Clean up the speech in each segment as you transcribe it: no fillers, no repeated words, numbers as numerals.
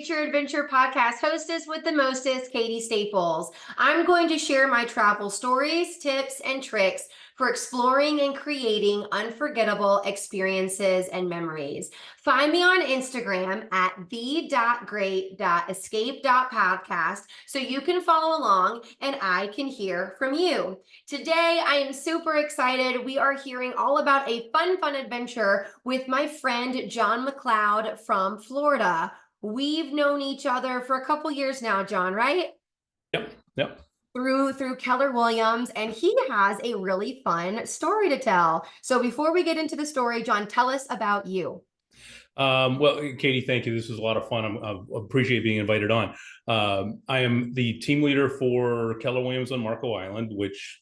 Future Adventure podcast hostess with the mostest, Katie Staples. I'm going to share my travel stories, tips, and tricks for exploring and creating unforgettable experiences and memories. Find me on Instagram at the.great.escape.podcast so you can follow along and I can hear from you. Today, I am super excited. We are hearing all about a fun adventure with my friend Jon McLeod from Florida. We've known each other for a couple years now, Jon, right? Yep. Through Keller Williams, and he has a really fun story to tell. So before we get into the story, Jon, tell us about you. Well, Katie, thank you. This was a lot of fun. I appreciate being invited on. I am the team leader for Keller Williams on Marco Island, which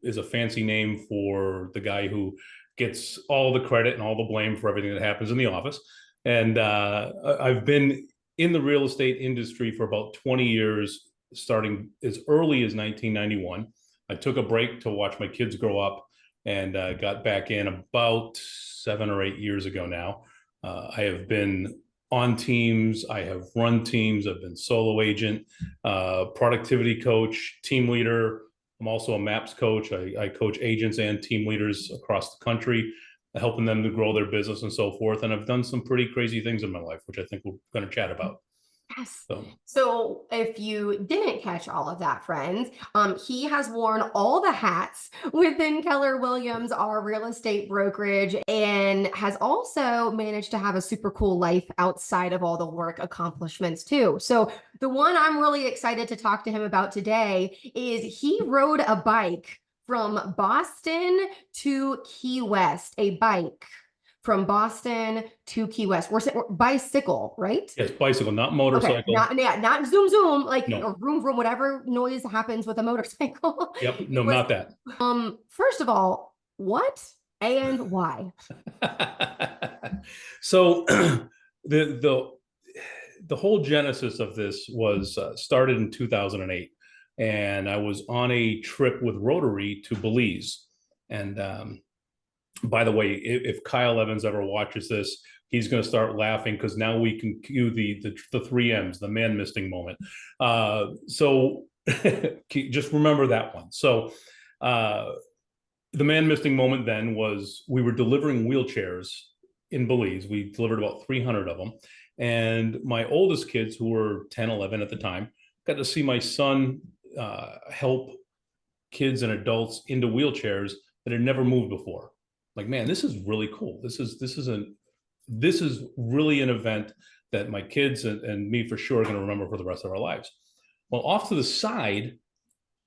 is a fancy name for the guy who gets all the credit and all the blame for everything that happens in the office. And I've been in the real estate industry for about 20 years, starting as early as 1991. I took a break to watch my kids grow up and got back in about 7 or 8 years ago now. I have been on teams, I have run teams, I've been solo agent, productivity coach, team leader. I'm also a MAPS coach. I coach agents and team leaders across the country, helping them to grow their business and so forth. And I've done some pretty crazy things in my life, which I think we're going to chat about. Yes. So if you didn't catch all of that, friends, he has worn all the hats within Keller Williams, our real estate brokerage, and has also managed to have a super cool life outside of all the work accomplishments too. So the one I'm really excited to talk to him about today is he rode a bike from Boston to Key West, a bike from Boston to Key West. We're bicycle, right? Yes, bicycle, not motorcycle. Okay. Not zoom, like no. Vroom, whatever noise happens with a motorcycle. Yep, no, not that. First of all, what and why? So the whole genesis of this was started in 2008, and I was on a trip with Rotary to Belize. And by the way, if Kyle Evans ever watches this, he's going to start laughing because now we can cue the 3 M's, the man misting moment. So just remember that one. So the man misting moment then was we were delivering wheelchairs in Belize. We delivered about 300 of them. And my oldest kids, who were 10, 11 at the time, got to see my son help kids and adults into wheelchairs that had never moved before. Like, man, this is really cool. This is really an event that my kids and me for sure are going to remember for the rest of our lives. Well, off to the side,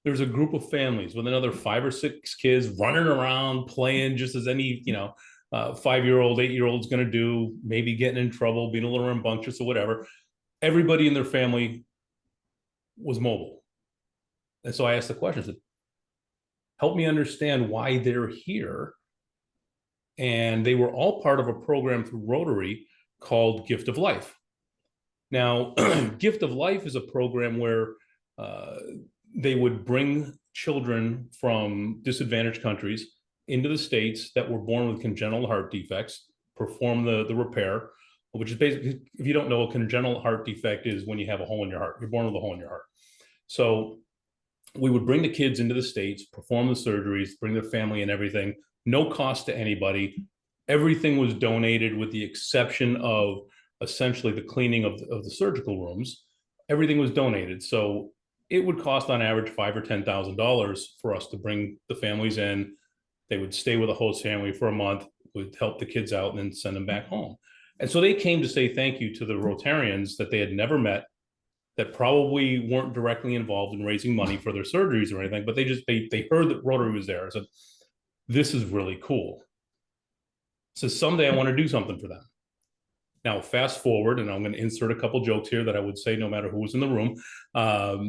there's a group of families with another 5 or 6 kids running around, playing just as any, 5-year-old, 8-year-old's going to do, maybe getting in trouble, being a little rambunctious or whatever. Everybody in their family was mobile. And so I asked the question, I said, help me understand why they're here. And they were all part of a program through Rotary called Gift of Life. Now, Gift of Life is a program where they would bring children from disadvantaged countries into the States that were born with congenital heart defects, perform the repair, which is basically, if you don't know, a congenital heart defect is when you have a hole in your heart. You're born with a hole in your heart. So we would bring the kids into the States, perform the surgeries, bring their family and everything, no cost to anybody. Everything was donated with the exception of essentially the cleaning of the surgical rooms. Everything was donated. So it would cost on average $5,000 or $10,000 for us to bring the families in. They would stay with a host family for a month, would help the kids out and then send them back home. And so they came to say thank you to the Rotarians that they had never met, that probably weren't directly involved in raising money for their surgeries or anything, but they heard that Rotary was there. I said, this is really cool. So someday I want to do something for them. Now, fast forward, and I'm going to insert a couple jokes here that I would say no matter who was in the room. I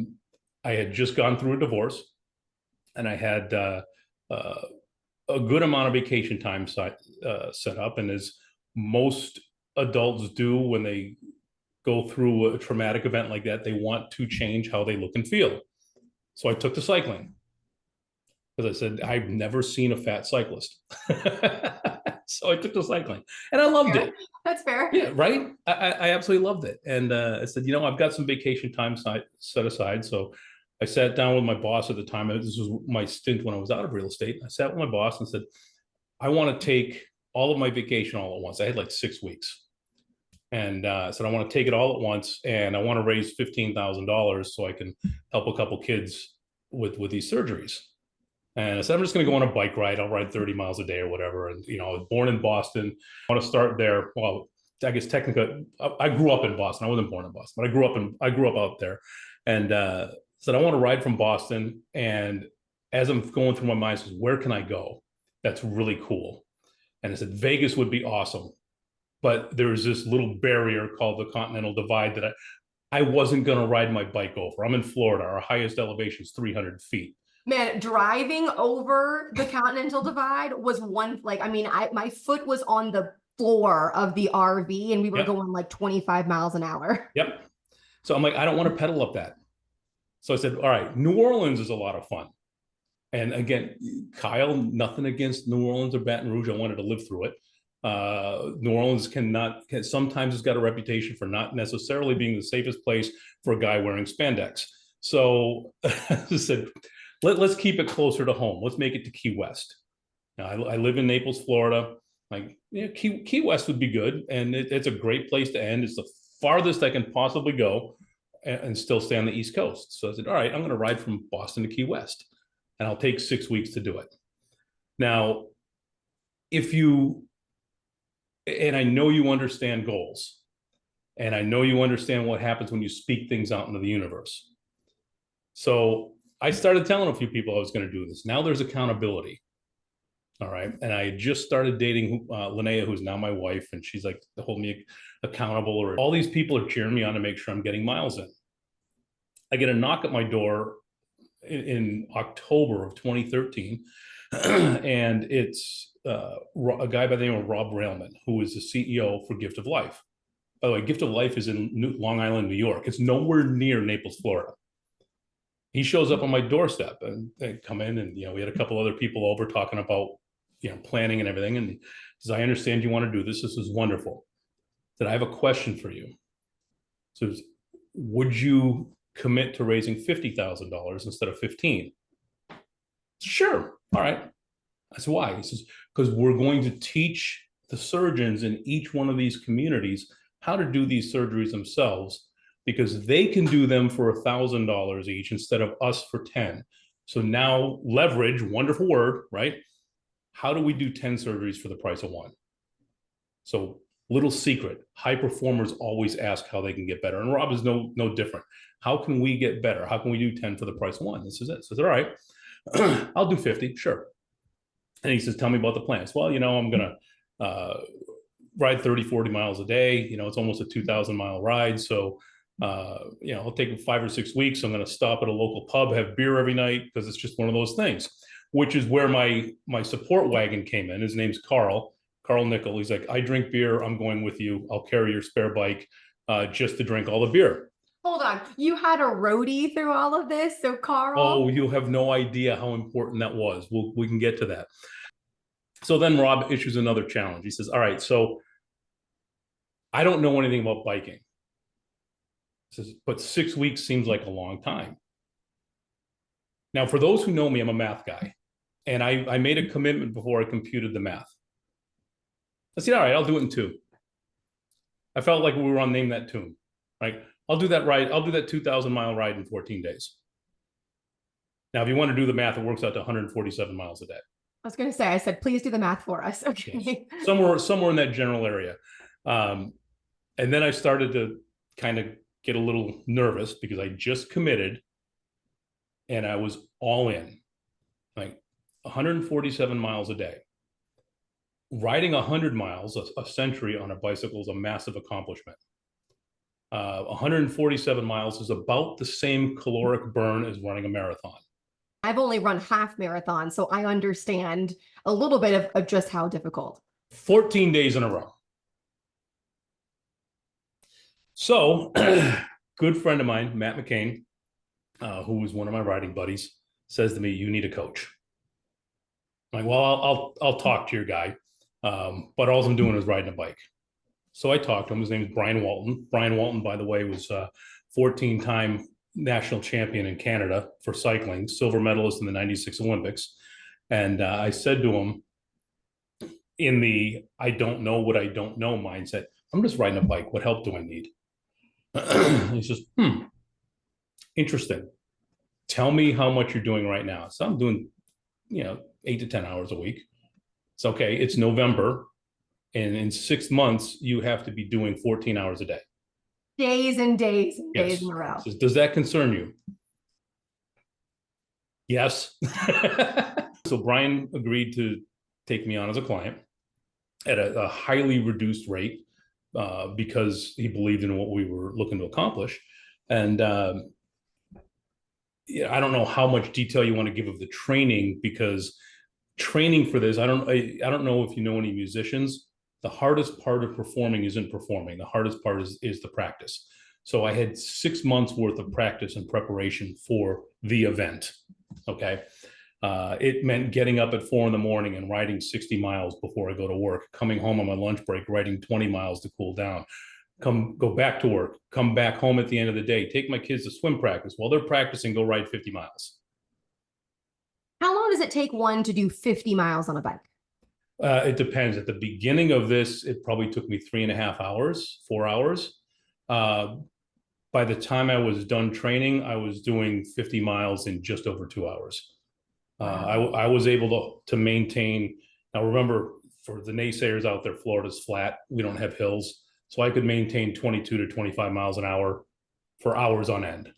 had just gone through a divorce, and I had a good amount of vacation time set up. And as most adults do when they go through a traumatic event like that, they want to change how they look and feel. So I took to cycling. because I said, I've never seen a fat cyclist. So I took to cycling and I loved Fair. it. That's fair. Yeah, right. I absolutely loved it. And I said, I've got some vacation time set aside. So I sat down with my boss at the time. This was my stint when I was out of real estate. I sat with my boss and said, I want to take all of my vacation all at once. I had like 6 weeks. And I said, I want to take it all at once. And I want to raise $15,000 so I can help a couple kids with these surgeries. And I said, I'm just going to go on a bike ride. I'll ride 30 miles a day or whatever. And, I was born in Boston. I want to start there. Well, I guess technically, I grew up in Boston. I wasn't born in Boston, but I grew up out there. And said, I want to ride from Boston. And as I'm going through my mind, I said, where can I go? That's really cool. And I said, Vegas would be awesome. But there's this little barrier called the Continental Divide that I wasn't going to ride my bike over. I'm in Florida. Our highest elevation is 300 feet. Man, driving over the Continental Divide was my foot was on the floor of the RV and we were going like 25 miles an hour. Yep. So I'm like, I don't want to pedal up that. So I said, all right, New Orleans is a lot of fun. And again, Kyle, nothing against New Orleans or Baton Rouge. I wanted to live through it. New Orleans sometimes has got a reputation for not necessarily being the safest place for a guy wearing spandex. So I said, let's keep it closer to home. Let's make it to Key West. Now, I live in Naples, Florida. Like, Key West would be good. And it's a great place to end. It's the farthest I can possibly go and still stay on the East Coast. So I said, all right, I'm going to ride from Boston to Key West. And I'll take 6 weeks to do it. Now, and I know you understand goals, and I know you understand what happens when you speak things out into the universe. So I started telling a few people I was going to do this. Now there's accountability. All right. And I had just started dating Linnea, who's now my wife, and she's like to hold me accountable. Or all these people are cheering me on to make sure I'm getting miles in. I get a knock at my door in October of 2013, and it's a guy by the name of Rob Railman, who is the CEO for Gift of Life. By the way, Gift of Life is in Long Island, New York. It's nowhere near Naples, Florida. He shows up on my doorstep, and they come in, and we had a couple other people over talking about planning and everything. And he says, I understand you want to do this. This is wonderful. That I have a question for you. So, would you commit to raising $50,000 instead of 15? Sure. All right. I said, why? He says, because we're going to teach the surgeons in each one of these communities how to do these surgeries themselves, because they can do them for $1,000 each instead of us for 10. So now leverage, wonderful word, right? How do we do 10 surgeries for the price of one? So little secret, high performers always ask how they can get better. And Rob is no different. How can we get better? How can we do 10 for the price of one? This is it. So I said, all right, I'll do 50, sure. And he says, tell me about the plans. Well, I'm going to ride 30, 40 miles a day. It's almost a 2,000 mile ride. So, I'll take 5 or 6 weeks. I'm going to stop at a local pub, have beer every night, because it's just one of those things, which is where my support wagon came in. His name's Carl Nickel. He's like, I drink beer. I'm going with you. I'll carry your spare bike just to drink all the beer. Hold on. You had a roadie through all of this? So Carl? Oh, you have no idea how important that was. We can get to that. So then Rob issues another challenge. He says, all right, so I don't know anything about biking. He says, but 6 weeks seems like a long time. Now, for those who know me, I'm a math guy. And I made a commitment before I computed the math. I said, all right, I'll do it in 2. I felt like we were on Name That Tune, right? I'll do that ride. I'll do that 2,000 mile ride in 14 days. Now, if you want to do the math, it works out to 147 miles a day. I was going to say, I said, please do the math for us. Okay. Yes. Somewhere in that general area. And then I started to kind of get a little nervous because I just committed and I was all in, like 147 miles a day. Riding 100 miles a century on a bicycle is a massive accomplishment. 147 miles is about the same caloric burn as running a marathon. I've only run half marathon, so I understand a little bit of just how difficult. 14 days in a row. So, good friend of mine, Matt McCain, who was one of my riding buddies, says to me, you need a coach. I'm like, well, I'll talk to your guy, but all I'm doing is riding a bike. So I talked to him. His name is Brian Walton. Brian Walton, by the way, was 14-time national champion in Canada for cycling, silver medalist in the '96 Olympics. And I said to him, in the I don't know what I don't know mindset, I'm just riding a bike. What help do I need? He says, interesting. Tell me how much you're doing right now. So I'm doing, 8 to 10 hours a week. It's okay. It's November. And in 6 months, you have to be doing 14 hours a day. Days and days and days Yes. in a row. Says, does that concern you? Yes. So Brian agreed to take me on as a client at a highly reduced rate because he believed in what we were looking to accomplish. And I don't know how much detail you want to give of the training, because training for this, I don't know if you know any musicians. The hardest part of performing isn't performing. The hardest part is the practice. So I had 6 months worth of practice and preparation for the event. Okay. It meant getting up at 4 a.m. and riding 60 miles before I go to work, coming home on my lunch break, riding 20 miles to cool down, go back to work, come back home at the end of the day, take my kids to swim practice. While they're practicing, go ride 50 miles. How long does it take one to do 50 miles on a bike? It depends. At the beginning of this, it probably took me 3.5 hours, 4 hours. By the time I was done training, I was doing 50 miles in just over 2 hours. I was able to maintain. Now, remember, for the naysayers out there, Florida's flat. We don't have hills. So I could maintain 22 to 25 miles an hour for hours on end.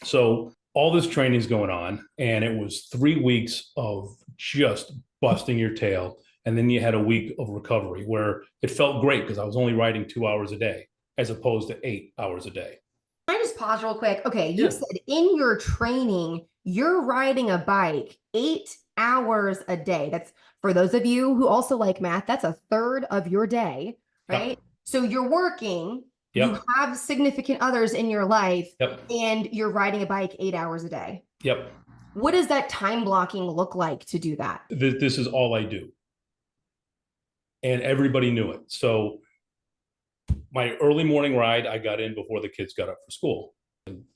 So all this training is going on, and it was 3 weeks of just busting your tail. And then you had a week of recovery where it felt great because I was only riding 2 hours a day as opposed to 8 hours a day. Can I just pause real quick? Okay, you said in your training, you're riding a bike 8 hours a day. That's, for those of you who also like math, that's a third of your day, right? Yep. So you're working, yep, you have significant others in your life, yep, and you're riding a bike 8 hours a day. Yep. What does that time blocking look like to do that? This is all I do. And everybody knew it. So my early morning ride, I got in before the kids got up for school.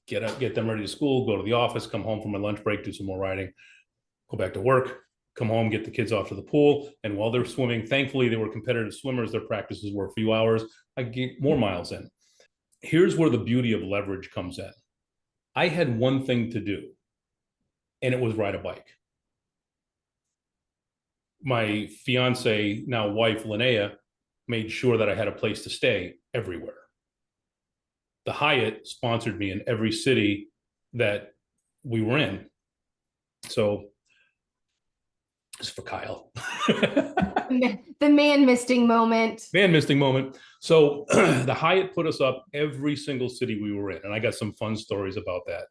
Get up, get them ready to school, go to the office, come home from my lunch break, do some more riding, go back to work, come home, get the kids off to the pool. And while they're swimming, thankfully they were competitive swimmers. Their practices were a few hours. I get more miles in. Here's where the beauty of leverage comes in. I had one thing to do, and it was ride a bike. My fiance, now wife, Linnea, made sure that I had a place to stay everywhere. The Hyatt sponsored me in every city that we were in. So it's for Kyle. The man misting moment. Man misting moment. So the Hyatt put us up every single city we were in. And I got some fun stories about that.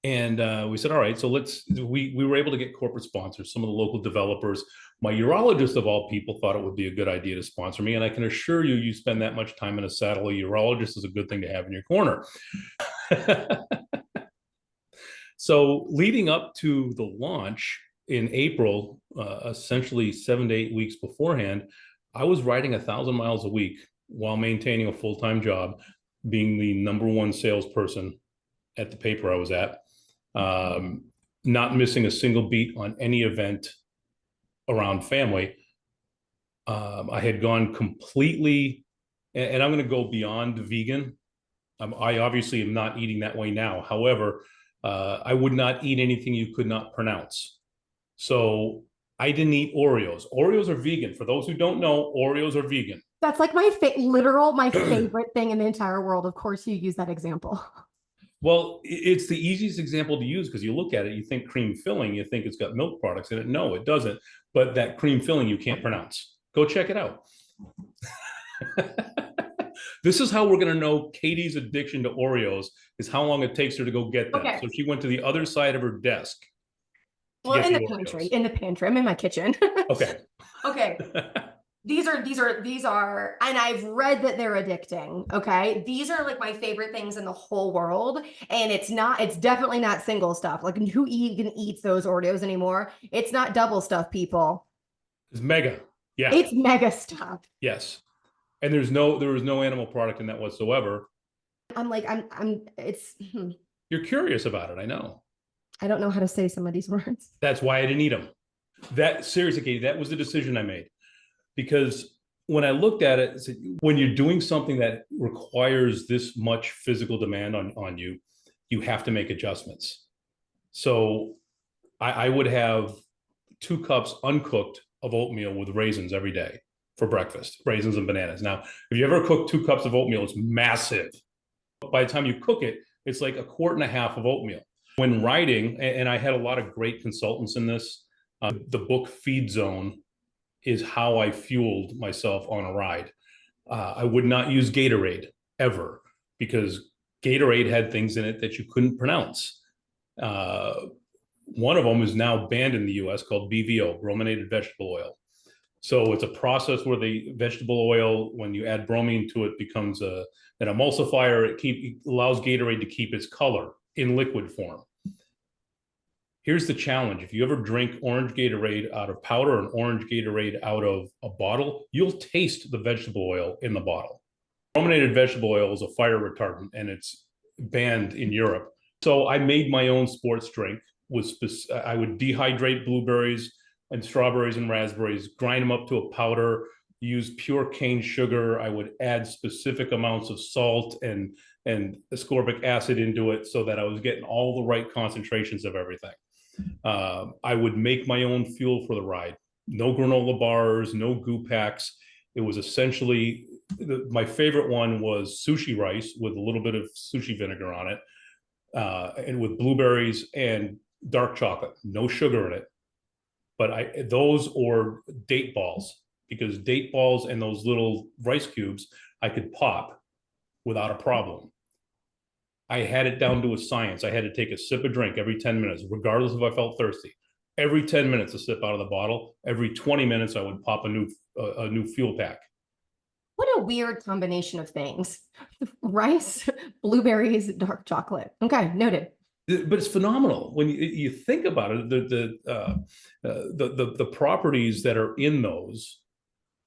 And we said, all right, so we were able to get corporate sponsors, some of the local developers. My urologist of all people thought it would be a good idea to sponsor me. And I can assure you, you spend that much time in a saddle, a urologist is a good thing to have in your corner. So leading up to the launch in April, essentially 7 to 8 weeks beforehand, I was riding 1,000 miles a week while maintaining a full-time job, being the #1 salesperson at the paper I was at, not missing a single beat on any event around family. I had gone completely, and I'm going to go beyond vegan. I obviously am not eating that way now. However, I would not eat anything you could not pronounce. So I didn't eat Oreos. Oreos are vegan. For those who don't know, Oreos are vegan. That's like my favorite thing in the entire world. Of course, you use that example. Well, it's the easiest example to use because you look at it, you think cream filling, you think it's got milk products in it. No, it doesn't. But that cream filling you can't pronounce. Go check it out. This is how we're going to know Katie's addiction to Oreos is how long it takes her to go get them. Okay. So she went to the other side of her desk. Well, in the pantry. I'm in my kitchen. Okay. Okay. these are, and I've read that they're addicting. Okay. These are like my favorite things in the whole world. And it's definitely not single stuff. Like who even eats those Oreos anymore? It's not double stuff, people. It's mega. Yeah. It's mega stuff. Yes. And there was no animal product in that whatsoever. It's, You're curious about it. I know. I don't know how to say some of these words. That's why I didn't eat them. That seriously, Katie, that was the decision I made. Because when I looked at it, when you're doing something that requires this much physical demand on you, you have to make adjustments. So I would have 2 cups uncooked of oatmeal with raisins every day for breakfast, raisins and bananas. Now, if you ever cook 2 cups of oatmeal, it's massive. By the time you cook it, it's like 1.5 quarts of oatmeal. When riding, and I had a lot of great consultants in this, the book Feed Zone is how I fueled myself on a ride. I would not use Gatorade ever because Gatorade had things in it that you couldn't pronounce. One of them is now banned in the US called BVO, brominated vegetable oil. So it's a process where the vegetable oil, when you add bromine to it, becomes an emulsifier. It allows Gatorade to keep its color in liquid form. Here's the challenge. If you ever drink orange Gatorade out of powder and orange Gatorade out of a bottle, you'll taste the vegetable oil in the bottle. Brominated vegetable oil is a fire retardant and it's banned in Europe. So I made my own sports drink. I would dehydrate blueberries and strawberries and raspberries, grind them up to a powder, use pure cane sugar. I would add specific amounts of salt and ascorbic acid into it so that I was getting all the right concentrations of everything. I would make my own fuel for the ride. No granola bars, no goo packs. It was essentially, my favorite one was sushi rice with a little bit of sushi vinegar on it, and with blueberries and dark chocolate, no sugar in it. But those or date balls, because date balls and those little rice cubes I could pop without a problem. I had it down to a science. I had to take a sip of drink every 10 minutes, regardless if I felt thirsty. Every 10 minutes, a sip out of the bottle. Every 20 minutes, I would pop a new fuel pack. What a weird combination of things. Rice, blueberries, dark chocolate. Okay, noted. But it's phenomenal when you think about it. The properties that are in those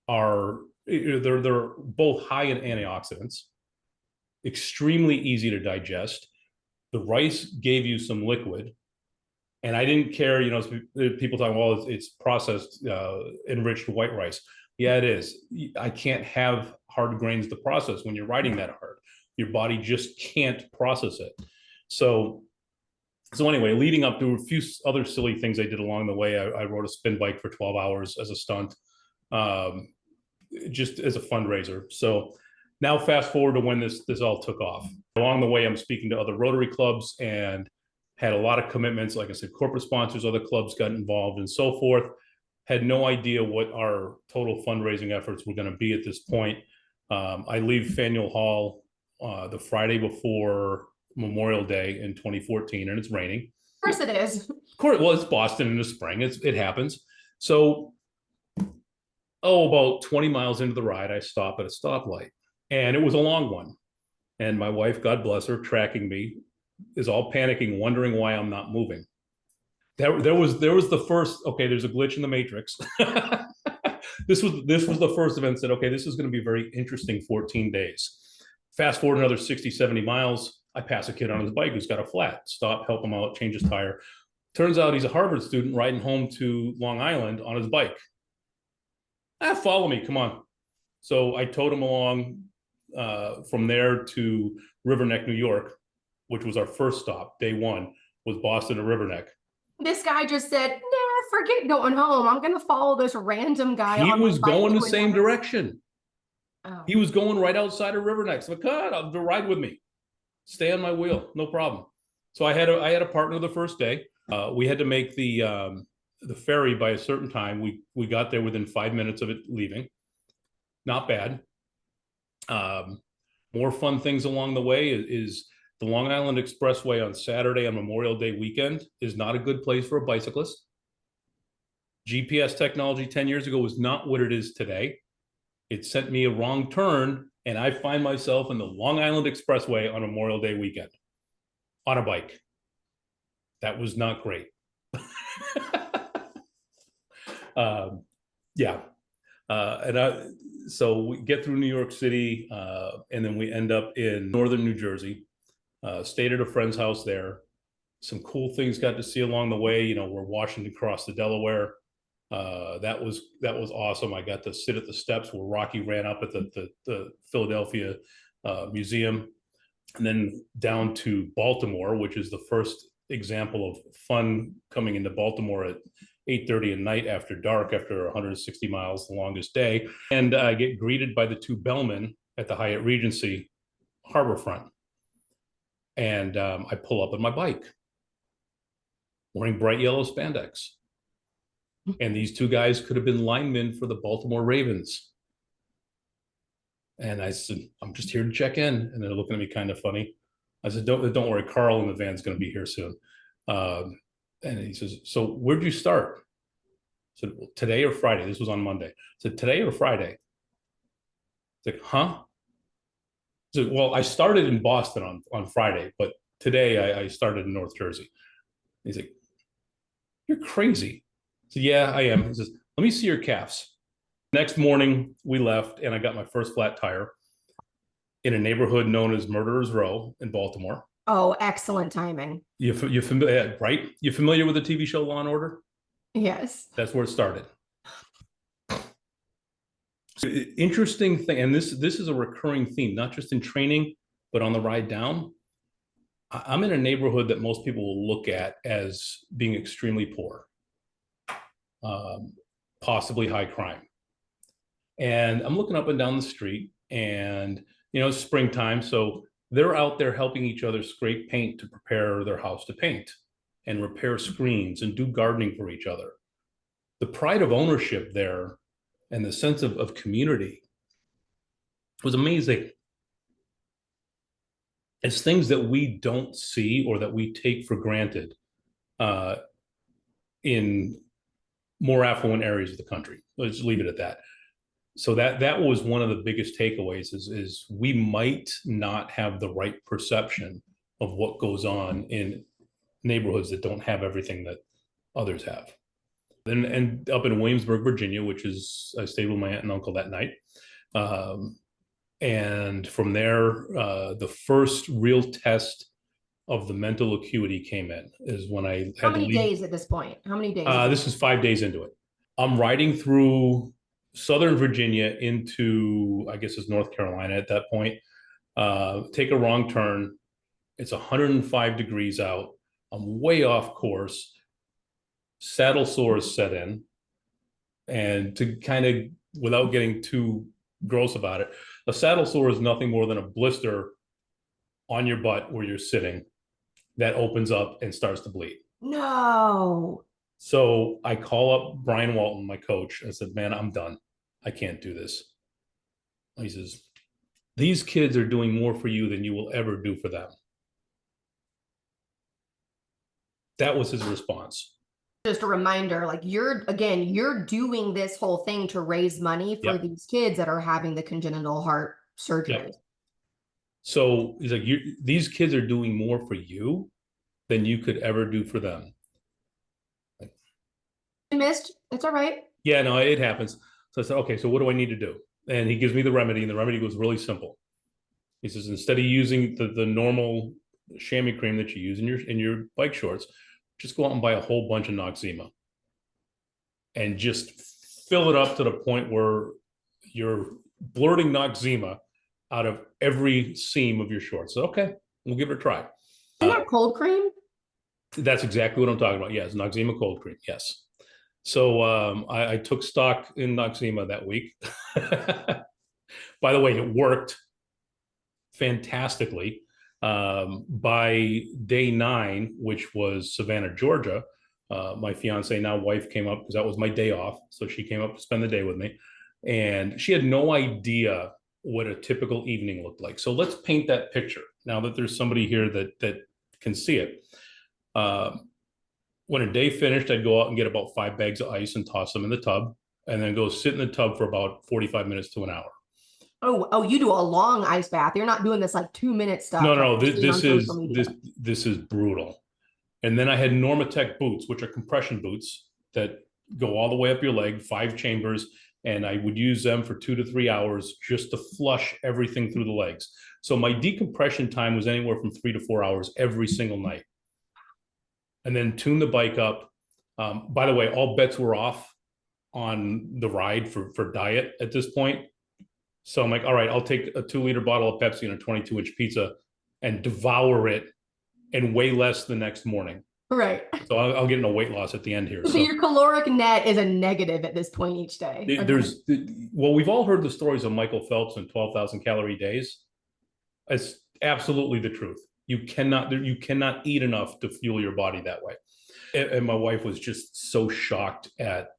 are they're both high in antioxidants, extremely easy to digest. The rice gave you some liquid, and I didn't care. People talking, well, it's processed, enriched white rice. Yeah, it is. I can't have hard grains to process when you're riding that hard. Your body just can't process it. So anyway, leading up to a few other silly things I did along the way, I rode a spin bike for 12 hours as a stunt, just as a fundraiser. So now fast forward to when this all took off. Along the way, I'm speaking to other Rotary clubs and had a lot of commitments. Like I said, corporate sponsors, other clubs got involved and so forth. Had no idea what our total fundraising efforts were going to be at this point. I leave Faneuil Hall the Friday before Memorial Day in 2014, and it's raining. Of course it is. Of course, well, it's Boston in the spring. It happens. So, about 20 miles into the ride, I stop at a stoplight, and it was a long one. And my wife, God bless her, tracking me, is all panicking, wondering why I'm not moving. There was the first, okay, there's a glitch in the matrix. This was the first event that said, okay, this is going to be a very interesting 14 days. Fast forward another 60, 70 miles. I pass a kid on his bike who's got a flat. Stop, help him out, change his tire. Turns out he's a Harvard student riding home to Long Island on his bike. Follow me, come on. So I towed him along from there to River Neck, New York, which was our first stop. Day one was Boston to River Neck. This guy just said, nah, forget going home. I'm going to follow this random guy. He was going the same direction. Oh. He was going right outside of River Neck. So God, ride with me. Stay on my wheel, no problem. So I had a partner the first day. We had to make the ferry by a certain time. We got there within 5 minutes of it leaving. Not bad. More fun things along the way is the Long Island Expressway on Saturday on Memorial Day weekend is not a good place for a bicyclist. GPS technology 10 years ago was not what it is today. It sent me a wrong turn, and I find myself in the Long Island Expressway on Memorial Day weekend on a bike. That was not great. Yeah. So we get through New York City, and then we end up in northern New Jersey. Stayed at a friend's house there. Some cool things got to see along the way. You know, we're Washington across the Delaware. That was awesome. I got to sit at the steps where Rocky ran up at the Philadelphia Museum, and then down to Baltimore, which is the first example of fun coming into Baltimore at 8:30 at night after dark, after 160 miles, the longest day. And I get greeted by the two bellmen at the Hyatt Regency Harborfront. And I pull up on my bike wearing bright yellow spandex. And these two guys could have been linemen for the Baltimore Ravens. And I said, I'm just here to check in. And they're looking at me kind of funny. I said, don't worry, Carl in the van's going to be here soon. And he says, so where'd you start? I said, well, today or Friday? This was on Monday. I said, today or Friday? He's like, huh? I said, well, I started in Boston on Friday, but today I started in North Jersey. He's like, you're crazy. I said, yeah, I am. He says, let me see your calves. Next morning, we left, and I got my first flat tire in a neighborhood known as Murderers Row in Baltimore. Oh, excellent timing. You familiar, right? You familiar with the TV show Law and Order? Yes. That's where it started. So, interesting thing, and this is a recurring theme, not just in training, but on the ride down. I'm in a neighborhood that most people will look at as being extremely poor, possibly high crime. And I'm looking up and down the street, and it's springtime, so they're out there helping each other scrape paint to prepare their house to paint and repair screens and do gardening for each other. The pride of ownership there and the sense of community was amazing. It's things that we don't see or that we take for granted in more affluent areas of the country. Let's leave it at that. So that was one of the biggest takeaways is we might not have the right perception of what goes on in neighborhoods that don't have everything that others have. And up in Williamsburg, Virginia, which is, I stayed with my aunt and uncle that night. And from there, the first real test of the mental acuity came in, is when I had How many days at this point? How many days? This is 5 days into it. I'm riding through Southern Virginia into, I guess it's North Carolina at that point. Take a wrong turn. It's 105 degrees out. I'm way off course. Saddle sores set in. And to kind of, without getting too gross about it, a saddle sore is nothing more than a blister on your butt where you're sitting that opens up and starts to bleed. No. So I call up Brian Walton, my coach. I said, man, I'm done. I can't do this. He says, these kids are doing more for you than you will ever do for them. That was his response. Just a reminder, like you're doing this whole thing to raise money for these kids that are having the congenital heart surgery. Yep. So he's like, these kids are doing more for you than you could ever do for them. I missed. It's all right. Yeah, no, it happens. So I said, okay, so what do I need to do? And he gives me the remedy, and the remedy was really simple. He says, instead of using the normal chamois cream that you use in your bike shorts, just go out and buy a whole bunch of Noxzema and just fill it up to the point where you're blurting Noxzema out of every seam of your shorts. So, okay, we'll give it a try. Isn't that cold cream? That's exactly what I'm talking about. Yes, Noxzema cold cream. Yes. So I took stock in Noxzema that week. By the way, it worked fantastically. By day 9, which was Savannah, Georgia, my fiance, now wife, came up because that was my day off. So she came up to spend the day with me, and she had no idea what a typical evening looked like. So let's paint that picture now that there's somebody here that can see it. When a day finished, I'd go out and get about 5 bags of ice and toss them in the tub. and then go sit in the tub for about 45 minutes to an hour. Oh, you do a long ice bath. You're not doing this like 2-minute stuff No, like no, you're seeing on social media. this is brutal. And then I had Normatec boots, which are compression boots that go all the way up your leg, 5 chambers, and I would use them for 2 to 3 hours just to flush everything through the legs. So my decompression time was anywhere from 3 to 4 hours every single night. And then tune the bike up. By the way, all bets were off on the ride for diet at this point. So I'm like, all right, I'll take a 2-liter bottle of Pepsi and a 22-inch pizza and devour it and weigh less the next morning. Right. So I'll get in a weight loss at the end here. So your caloric net is a negative at this point each day. Well, we've all heard the stories of Michael Phelps and 12,000 calorie days. It's absolutely the truth. You cannot eat enough to fuel your body that way. And my wife was just so shocked at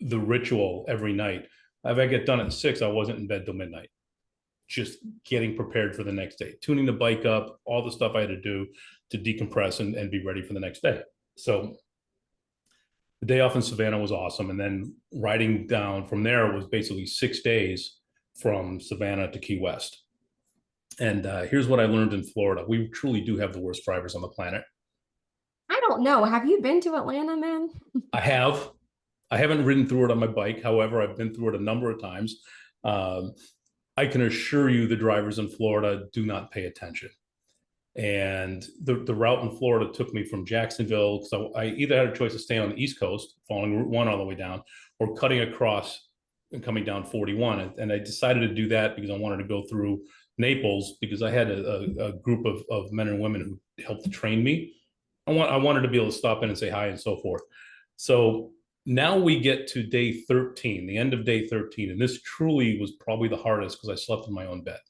the ritual every night. If I get done at 6, I wasn't in bed till midnight, just getting prepared for the next day, tuning the bike up, all the stuff I had to do to decompress and be ready for the next day. So the day off in Savannah was awesome. And then riding down from there was basically 6 days from Savannah to Key West. And here's what I learned in Florida. We truly do have the worst drivers on the planet. I don't know. Have you been to Atlanta, man? I have. I haven't ridden through it on my bike. However, I've been through it a number of times. I can assure you the drivers in Florida do not pay attention. And the route in Florida took me from Jacksonville. So I either had a choice to stay on the East Coast, following Route 1 all the way down, or cutting across and coming down 41. And I decided to do that because I wanted to go through Naples, because I had a group of men and women who helped train me. I wanted to be able to stop in and say hi and so forth. So now we get to day 13, the end of day 13. And this truly was probably the hardest because I slept in my own bed.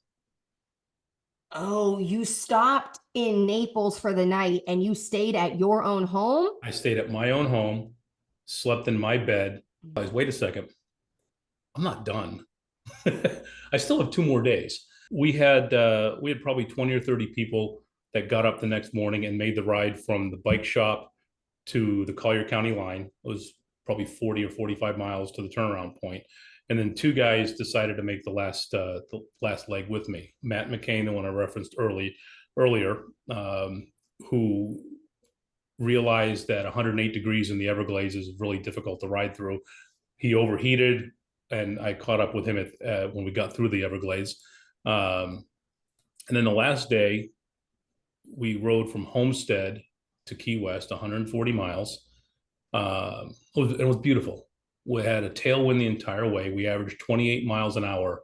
Oh, you stopped in Naples for the night and you stayed at your own home? I stayed at my own home, slept in my bed. I was, wait a second, I'm not done. I still have 2 more days. We had probably 20 or 30 people that got up the next morning and made the ride from the bike shop to the Collier County line. It was probably 40 or 45 miles to the turnaround point. And then 2 guys decided to make the last leg with me. Matt McCain, the one I referenced earlier, who realized that 108 degrees in the Everglades is really difficult to ride through. He overheated, and I caught up with him when we got through the Everglades. And then the last day, we rode from Homestead to Key West, 140 miles. It was beautiful. We had a tailwind the entire way. We averaged 28 miles an hour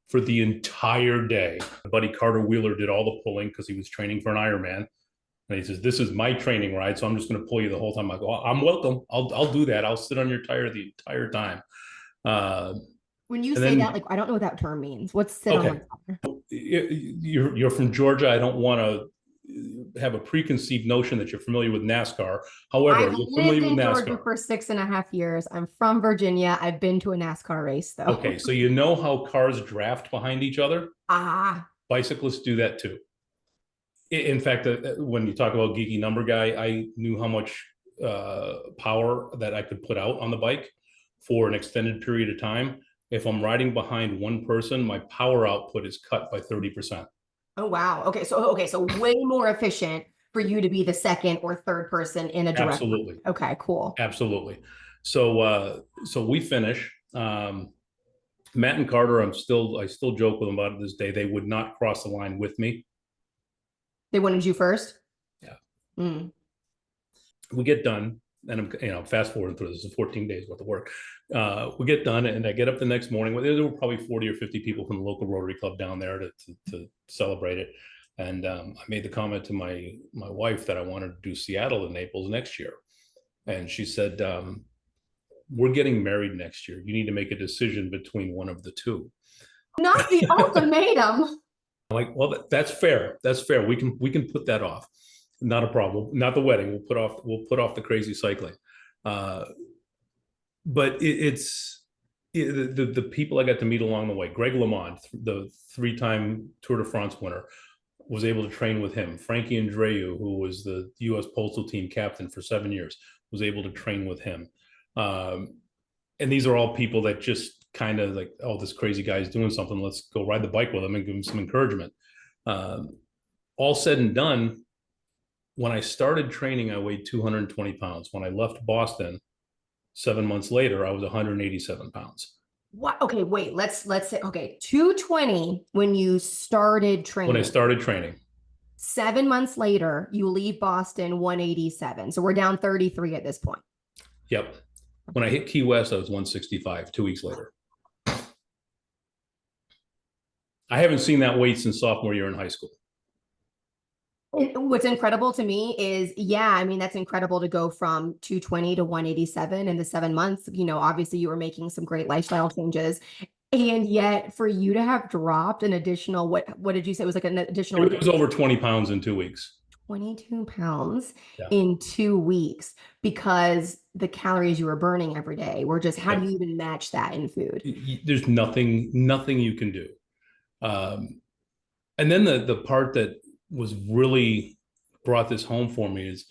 for the entire day. My buddy Carter Wheeler did all the pulling because he was training for an Ironman. And he says, this is my training ride, so I'm just going to pull you the whole time. I go, I'm welcome. I'll do that. I'll sit on your tire the entire time. When you say that, like, I don't know what that term means. What's sit on my tire? You're from Georgia. I don't want to have a preconceived notion that you're familiar with NASCAR. However, I've lived in Georgia for 6.5 years. I'm from Virginia. I've been to a NASCAR race, though. Okay, so you know how cars draft behind each other? Ah. Bicyclists do that too. In fact, when you talk about geeky number guy, I knew how much power that I could put out on the bike for an extended period of time. If I'm riding behind one person, my power output is cut by 30%. Oh, wow. Okay. So way more efficient for you to be the second or third person in a direct. Absolutely. Okay, cool. Absolutely. So we finish. Matt and Carter, I still joke with them about it this day. They would not cross the line with me. They wanted you first? Yeah. Mm. We get done, and I'm fast forwarding through this. Is 14 days worth of work. We get done, and I get up the next morning. There were probably 40 or 50 people from the local Rotary Club down there to celebrate it. And I made the comment to my wife that I wanted to do Seattle and Naples next year. And she said, we're getting married next year. You need to make a decision between one of the two. Not the ultimatum. I'm like, well, that's fair. That's fair. We can put that off. Not a problem. Not the wedding. We'll put off the crazy cycling. But the people I got to meet along the way. Greg LeMond, the 3-time Tour de France winner, was able to train with him. Frankie Andreu, who was the U.S. Postal Team captain for 7 years, was able to train with him. And these are all people that just kind of like, oh, this crazy guy is doing something. Let's go ride the bike with him and give him some encouragement. All said and done, when I started training, I weighed 220 pounds. When I left Boston 7 months later, I was 187 pounds. What? Okay, wait. Let's say okay, 220 when you started When I training. started training. 7 months later, you leave Boston 187. So we're down 33 at this point. Yep. When I hit Key West, I was 165 2 weeks later. I haven't seen that weight since sophomore year in high school. And what's incredible to me is, yeah, I mean, that's incredible to go from 220 to 187 in the 7 months. Obviously you were making some great lifestyle changes. And yet for you to have dropped an additional, what did you say? It was like an additional It was over 20 pounds in 2 weeks. 22 pounds Yeah. in 2 weeks because the calories you were burning every day were just, how do you even match that in food? There's nothing you can do. And then the part that was really brought this home for me is,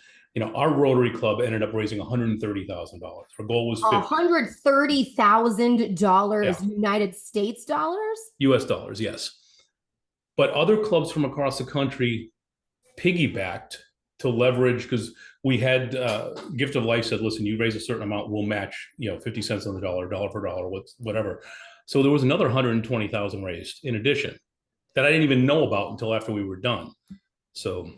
our Rotary Club ended up raising $130,000. Our goal was $130,000 United States dollars? US dollars, yes. But other clubs from across the country piggybacked to leverage, because we had Gift of Life said, listen, you raise a certain amount, we'll match 50 cents on the dollar, dollar for dollar, whatever. So there was another 120,000 raised in addition that I didn't even know about until after we were done. So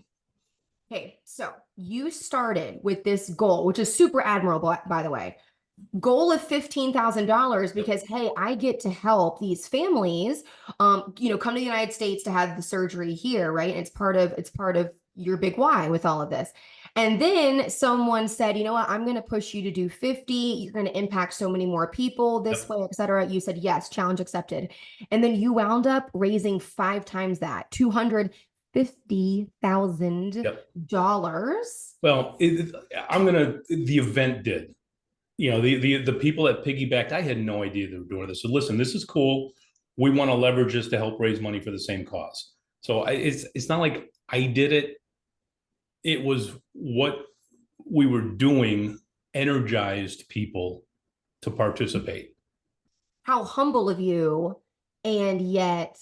okay, so you started with this goal, which is super admirable, by the way. Goal of $15,000 because, hey, I get to help these families, come to the United States to have the surgery here, right? And it's part of your big why with all of this. And then someone said, you know what, I'm going to push you to do 50. You're going to impact so many more people this way, et cetera. You said, yes, challenge accepted. And then you wound up raising 5 times that, $250,000. Well, the event did. The people that piggybacked, I had no idea they were doing this. So listen, this is cool. We want to leverage this to help raise money for the same cause. So it's not like I did it. It was what we were doing energized people to participate. How humble of you. And yet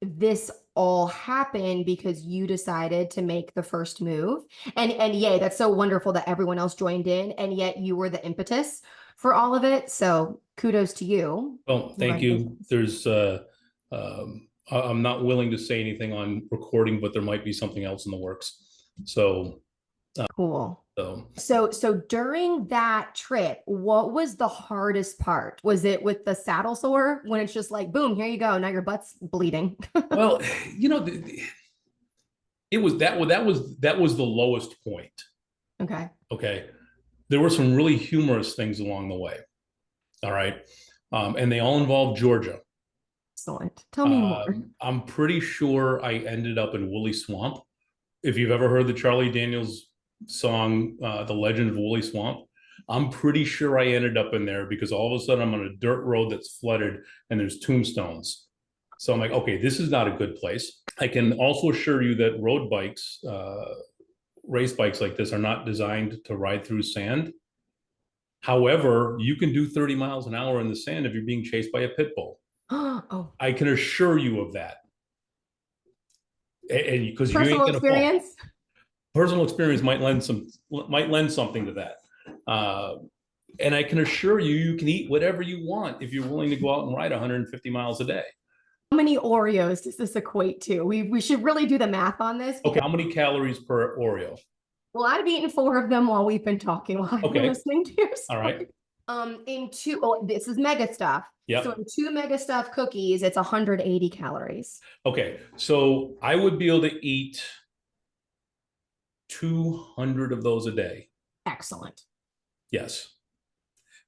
this all happened because you decided to make the first move. And yay, that's so wonderful that everyone else joined in, and yet you were the impetus for all of it. So kudos to you. Well, thank you. There's I'm not willing to say anything on recording, but there might be something else in the works. So cool. So during that trip, what was the hardest part? Was it with the saddle sore when it's just like, boom, here you go, now your butt's bleeding? Well, it was that was the lowest point. Okay. There were some really humorous things along the way. All right. And they all involved Georgia. Excellent. Tell me more. I'm pretty sure I ended up in Woolly Swamp. If you've ever heard the Charlie Daniels song, The Legend of Woolly Swamp, I'm pretty sure I ended up in there because all of a sudden I'm on a dirt road that's flooded and there's tombstones. So I'm like, okay, this is not a good place. I can also assure you that road bikes, race bikes like this are not designed to ride through sand. However, you can do 30 miles an hour in the sand if you're being chased by a pit bull. Oh. I can assure you of that. And because you ain't Personal gonna experience. fall. Personal experience might lend something to that. And I can assure you, you can eat whatever you want if you're willing to go out and ride 150 miles a day. How many Oreos does this equate to? We should really do the math on this. Okay, how many calories per Oreo? Well, I've eaten 4 of them while we've been talking, while I've been listening to your story. All right. This is mega stuff. Yeah. So in 2 mega stuff cookies, it's 180 calories. Okay. So I would be able to eat 200 of those a day. Excellent. Yes.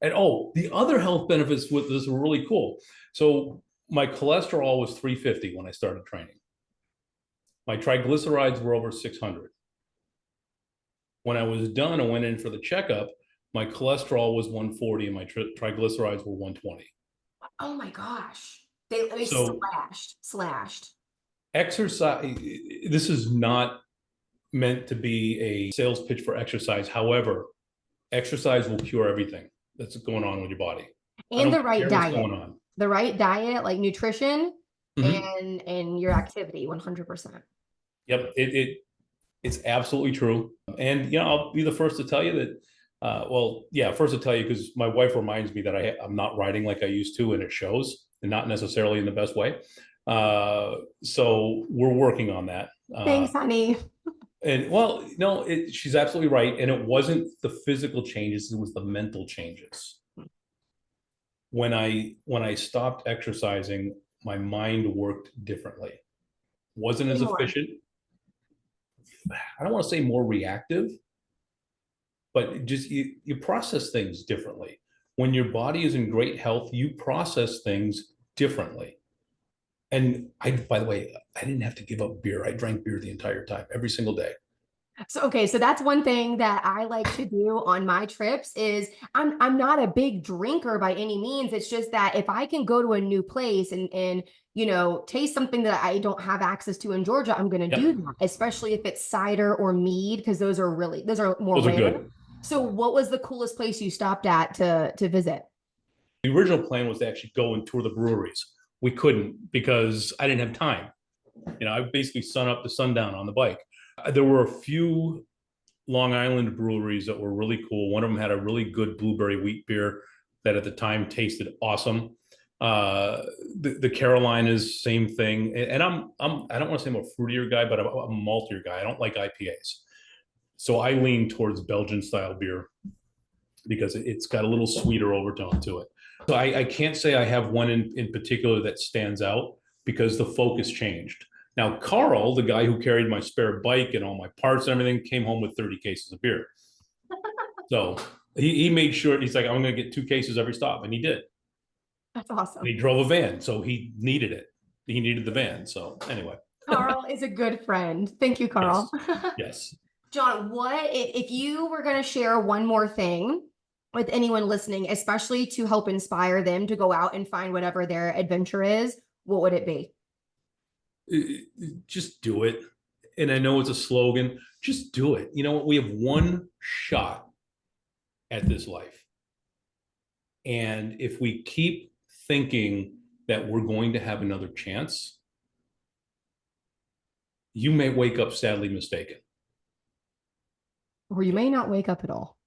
And the other health benefits with this were really cool. So my cholesterol was 350 when I started training. My triglycerides were over 600. When I was done, I went in for the checkup. My cholesterol was 140 and my triglycerides were 120. Oh my gosh. They slashed. Exercise, this is not meant to be a sales pitch for exercise. However, exercise will cure everything that's going on with your body. I And don't the right care what's diet. going on. The right diet, like nutrition Mhm. and your activity, 100%. Yep, it's absolutely true. And I'll be the first to tell you that. Well, yeah, first to tell you because my wife reminds me that I'm not riding like I used to, and it shows, and not necessarily in the best way. So we're working on that. Thanks, honey. And well, no, she's absolutely right. And it wasn't the physical changes; it was the mental changes. When I stopped exercising, my mind worked differently. Wasn't Say as more. efficient. I don't want to say more reactive, but just you process things differently. When your body is in great health, you process things differently. And by the way, I didn't have to give up beer. I drank beer the entire time, every single day. So okay, so that's one thing that I like to do on my trips is I'm not a big drinker by any means. It's just that if I can go to a new place and taste something that I don't have access to in Georgia, I'm going to do Yep, that, especially if it's cider or mead because those are more those are rare. good. So what was the coolest place you stopped at to visit? The original plan was to actually go and tour the breweries. We couldn't because I didn't have time. I basically sun up to sundown on the bike. There were a few Long Island breweries that were really cool. One of them had a really good blueberry wheat beer that at the time tasted awesome. The Carolinas, same thing. And I don't want to say I'm a fruitier guy, but I'm a maltier guy. I don't like IPAs, so I lean towards Belgian style beer because it's got a little sweeter overtone to it. So I can't say I have one in particular that stands out because the focus changed. Now, Carl, the guy who carried my spare bike and all my parts and everything, came home with 30 cases of beer. So he made sure, he's like, I'm going to get 2 cases every stop. And he did. That's And awesome. he drove a van. So he needed it. He needed the van. So anyway. Carl is a good friend. Thank you, Carl. Yes. Yes. John, what if you were going to share one more thing with anyone listening, especially to help inspire them to go out and find whatever their adventure is, what would it be? Just do it. And I know it's a slogan. Just do it. You know what? We have one shot at this life. And if we keep thinking that we're going to have another chance, you may wake up sadly mistaken. Or you may not wake up at all.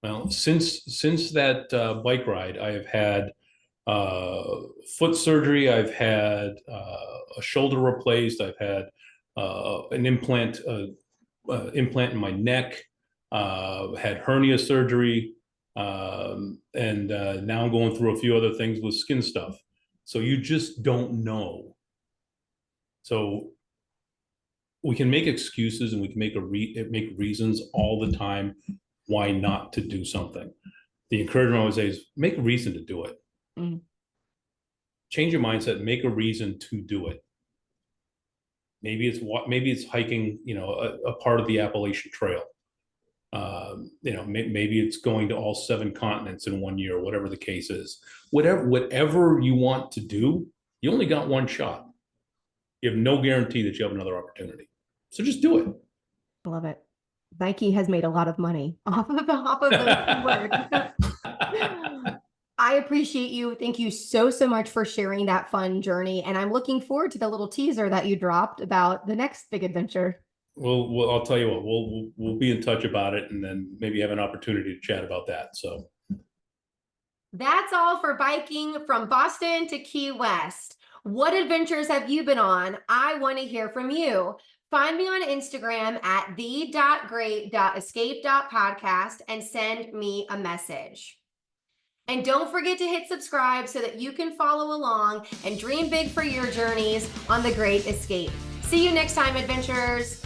Well, since that bike ride, I have had foot surgery. I've had a shoulder replaced. I've had an implant in my neck. Had hernia surgery, and now I'm going through a few other things with skin stuff. So you just don't know. So we can make excuses and we can make reasons all the time why not to do something. The encouragement I always say is make a reason to do it. Mm. Change your mindset, make a reason to do it. Maybe it's hiking, a part of the Appalachian Trail. Maybe it's going to all 7 continents in 1 year, whatever the case is. Whatever you want to do, you only got one shot. You have no guarantee that you have another opportunity. So just do it. I love it. Nike has made a lot of money off of those words. I appreciate you. Thank you so much for sharing that fun journey. And I'm looking forward to the little teaser that you dropped about the next big adventure. Well, I'll tell you what, we'll be in touch about it and then maybe have an opportunity to chat about that. So that's all for biking from Boston to Key West. What adventures have you been on? I want to hear from you. Find me on Instagram at the.great.escape.podcast and send me a message. And don't forget to hit subscribe so that you can follow along and dream big for your journeys on The Great Escape. See you next time, adventurers.